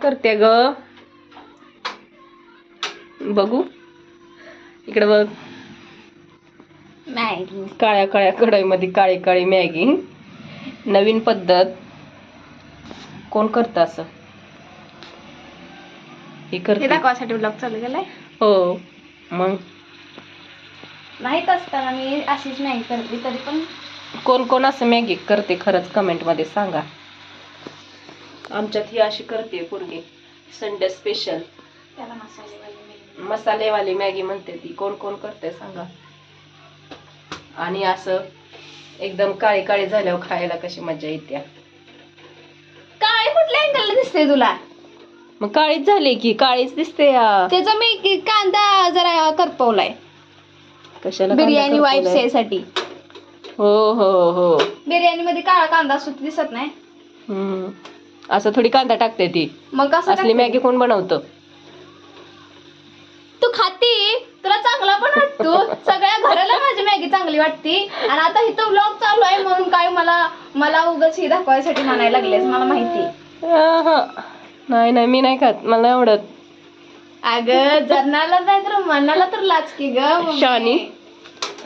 करते ग बघू इकडे बघ मॅगी काळ्या काळ्या कढईमध्ये काळी काळी मॅगी नवीन पद्धत कोण करतं असं हे करते दाखवासाठी ब्लॉग चालू केलाय हो मग माहित असताना मी अशीच मॅगी करते तरी पण कोण कोण असं मॅगी करते खरंच कमेंट मध्ये सांगा आमच्यात ही अशी करते पोरगी संडे स्पेशल त्याला मसालेवाली मसालेवाली मॅगी म्हणते ती कोण कोण करते सांगा आणि असं एकदम काळी काळी झाल्यावर खायला कशी मजा येते काळी कुठल्या अँगलला दिसते तुला मग काळीच झाली की काळीच दिसते त्याचा मी कांदा जरा करपवलाय कशाला बिर्याणी वाईप्स यासाठी हो हो हो बिर्याणी मध्ये काळा कांदा सुद्धा दिसत नाही असं थोडी कांदा टाकते ती मग कसं असली मॅगी कोण बनवतं तू खाती तुला चांगला पण वाटतो सगळ्या घराला माझी मॅगी चांगली वाटती आणि आता इथं व्लॉग चालू आहे म्हणून काय मला उगाच ही दाखवायसाठी म्हणायला लागलेस मला माहिती नाही नाही मी नाही खात मला नाही आवडत अगं जरनाला नाही तर मनाला तर लाचकी ग शानी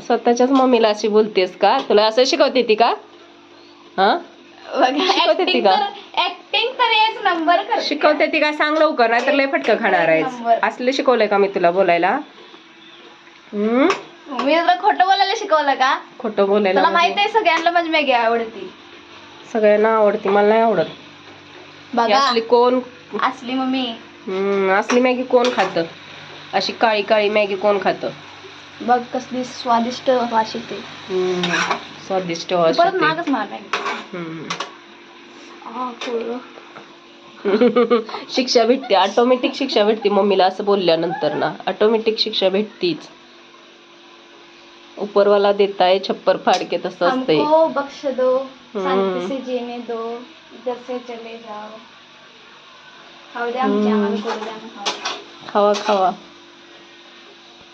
स्वतःच्याच मम्मीला अशी बोलतेस का तुला असं शिकवते ती का हा शिकवते ती का ऍक्टिंग तर एक नंबर कर शिकवते ती का सांग लवकर नाही तर लय फटका खाणार आहेस असले शिकवलंय का मी तुला बोलायला मी तुला खोटं बोलायला शिकवलं का खोटं बोलायला तुला माहित आहे सगळ्यांना माझी मॅगी आवडती सगळ्यांना आवडती मला नाही आवडत बघा असली कोण असली मम्मी असली मॅगी कोण खातं अशी काळी काळी मॅगी कोण खातं बघ कसली स्वादिष्ट वास येते स्वादिष्ट वास परत येते. मागच मार शिक्षा भेटते ऑटोमॅटिक शिक्षा भेटते मम्मीला असं बोलल्यानंतर ना ऑटोमॅटिक शिक्षा भेटतीच उपरवाला देताय छप्पर फाडके तसं असतंय हमको बख्श दो शांति से जीने दो इधर से चले जाओ खाऊ दे आमच्या आम्हाला करू द्या खावा खावा